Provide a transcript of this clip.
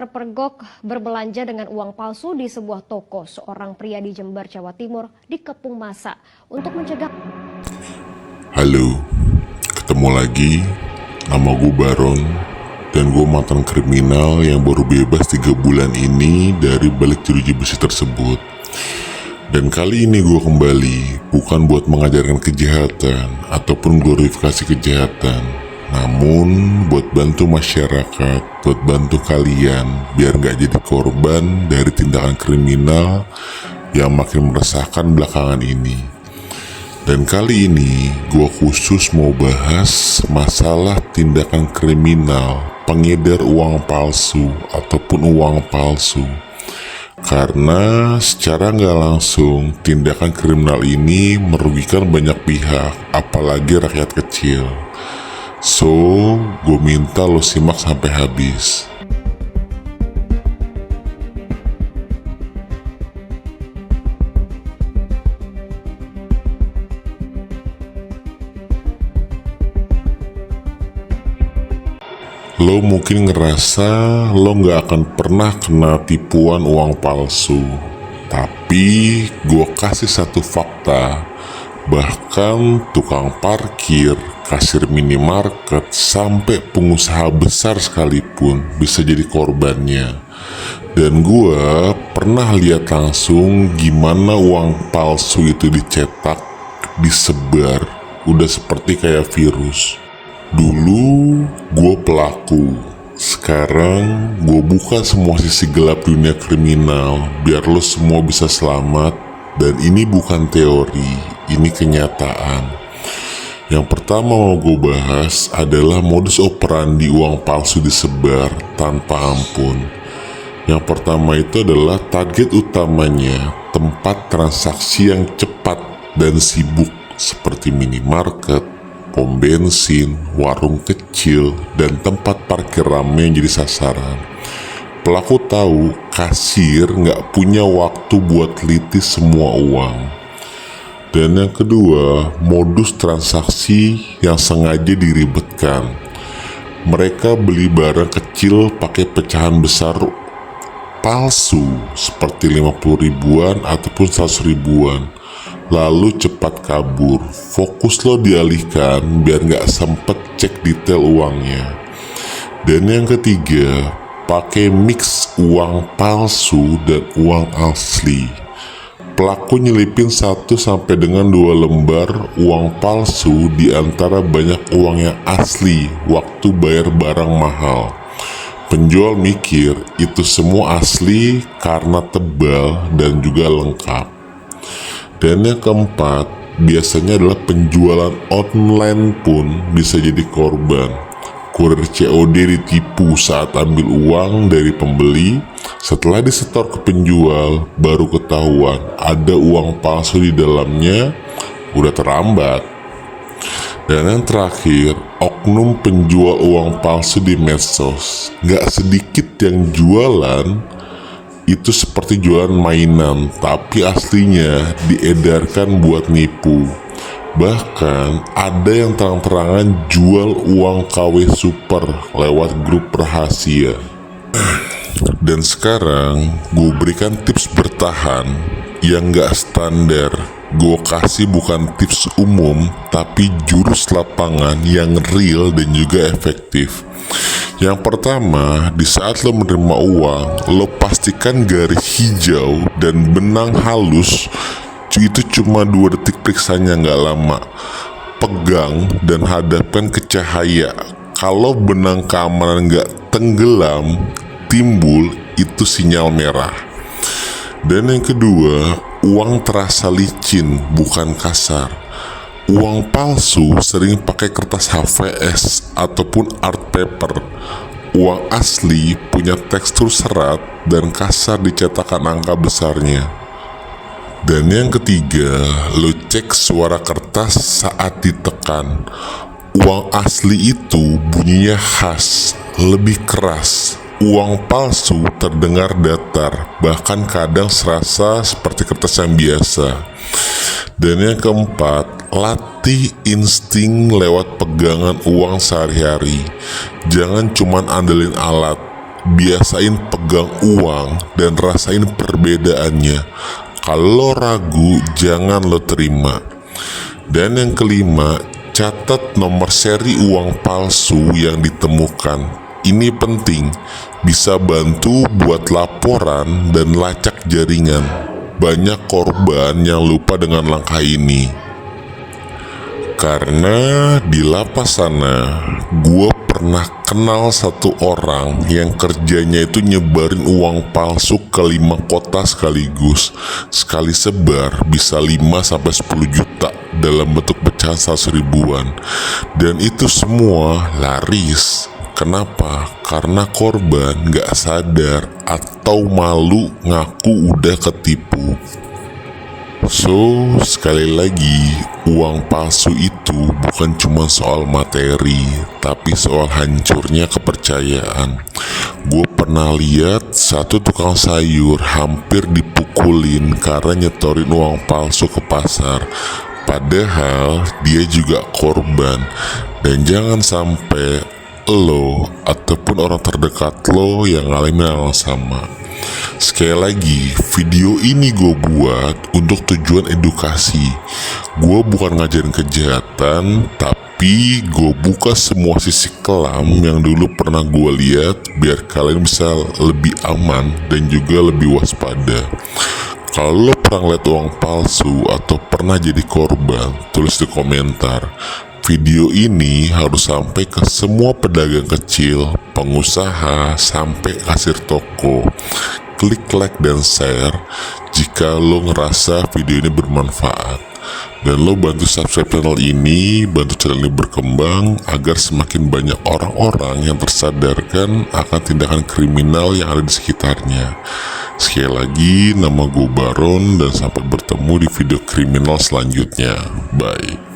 Terpergok berbelanja dengan uang palsu di sebuah toko. Seorang pria di Jember, Jawa Timur dikepung massa untuk mencegah. Halo, ketemu lagi. Nama gue Baron dan gue mantan kriminal yang baru bebas 3 bulan ini dari balik jeruji besi tersebut. Dan kali ini gue kembali bukan buat mengajarkan kejahatan ataupun glorifikasi kejahatan, namun buat bantu masyarakat, buat bantu kalian biar gak jadi korban dari tindakan kriminal yang makin meresahkan belakangan ini. Dan kali ini gue khusus mau bahas masalah tindakan kriminal pengedar uang palsu ataupun uang palsu. Karena secara nggak langsung tindakan kriminal ini merugikan banyak pihak, apalagi rakyat kecil. So, gue minta lo simak sampai habis. Lo mungkin ngerasa lo gak akan pernah kena tipuan uang palsu. Tapi gue kasih satu fakta. Bahkan tukang parkir, kasir minimarket, sampai pengusaha besar sekalipun bisa jadi korbannya. Dan gue pernah lihat langsung gimana uang palsu itu dicetak, disebar. Udah seperti kayak virus. Dulu gue pelaku, sekarang gue buka semua sisi gelap dunia kriminal biar lo semua bisa selamat. Dan ini bukan teori, ini kenyataan. Yang pertama mau gue bahas adalah modus operandi uang palsu disebar tanpa ampun. Yang pertama itu adalah target utamanya tempat transaksi yang cepat dan sibuk seperti minimarket, pom bensin, warung kecil, dan tempat parkir ramai yang jadi sasaran. Pelaku tahu kasir nggak punya waktu buat teliti semua uang. Dan yang kedua, modus transaksi yang sengaja diribetkan. Mereka beli barang kecil pakai pecahan besar palsu seperti 50 ribuan ataupun 100 ribuan. Lalu cepat kabur. Fokus lo dialihkan biar gak sempet cek detail uangnya. Dan yang ketiga, pakai mix uang palsu dan uang asli. Pelaku nyelipin 1 sampai dengan 2 lembar uang palsu di antara banyak uang yang asli waktu bayar barang mahal. Penjual mikir itu semua asli karena tebal dan juga lengkap. Dan yang keempat, biasanya adalah penjualan online pun bisa jadi korban. Kurir COD ditipu saat ambil uang dari pembeli. Setelah disetor ke penjual, baru ketahuan ada uang palsu di dalamnya. Udah terlambat. Dan yang terakhir, oknum penjual uang palsu di medsos. Gak sedikit yang jualan itu seperti jualan mainan, tapi aslinya diedarkan buat nipu. Bahkan ada yang terang-terangan jual uang KW super lewat grup rahasia. Dan sekarang gue berikan tips bertahan yang gak standar. Gue kasih bukan tips umum, tapi jurus lapangan yang real dan juga efektif. Yang pertama, di saat lo menerima uang, lo pastikan garis hijau dan benang halus itu cuma 2 detik periksanya, nggak lama. Pegang dan hadapkan ke cahaya. Kalau benang keamanan nggak tenggelam, timbul itu sinyal merah. Dan yang kedua, uang terasa licin, bukan kasar. Uang palsu sering pakai kertas HVS ataupun art paper. Uang asli punya tekstur serat dan kasar di cetakan angka besarnya. Dan yang ketiga, lo cek suara kertas saat ditekan. Uang asli itu bunyinya khas, lebih keras. Uang palsu terdengar datar, bahkan kadang serasa seperti kertas yang biasa. Dan yang keempat, latih insting lewat pegangan uang sehari-hari. Jangan cuman andelin alat, biasain pegang uang dan rasain perbedaannya. Kalau ragu, jangan lo terima. Dan yang kelima, catat nomor seri uang palsu yang ditemukan. Ini penting, bisa bantu buat laporan dan lacak jaringan. Banyak korban yang lupa dengan langkah ini. Karena di lapas sana, gue pernah kenal satu orang yang kerjanya itu nyebarin uang palsu ke 5 kota sekaligus. Sekali sebar bisa 5-10 juta dalam bentuk pecahan 100 ribuan. Dan itu semua laris. Kenapa? Karena korban gak sadar atau malu ngaku udah ketipu. So, sekali lagi, uang palsu itu bukan cuma soal materi, tapi soal hancurnya kepercayaan. Gue pernah lihat satu tukang sayur hampir dipukulin karena nyetorin uang palsu ke pasar. Padahal dia juga korban. Dan jangan sampai lo ataupun orang terdekat lo yang ngalamin hal yang sama. Sekali lagi, video ini gue buat untuk tujuan edukasi. Gue bukan ngajarin kejahatan, tapi gue buka semua sisi kelam yang dulu pernah gue lihat biar kalian bisa lebih aman dan juga lebih waspada. Kalau lo pernah lihat uang palsu atau pernah jadi korban, tulis di komentar. Video ini harus sampai ke semua pedagang kecil, pengusaha, sampai kasir toko. Klik like dan share jika lo ngerasa video ini bermanfaat. Dan lo bantu subscribe channel ini, bantu channel ini berkembang agar semakin banyak orang-orang yang tersadarkan akan tindakan kriminal yang ada di sekitarnya. Sekali lagi, nama gue Baron dan sampai bertemu di video kriminal selanjutnya. Bye.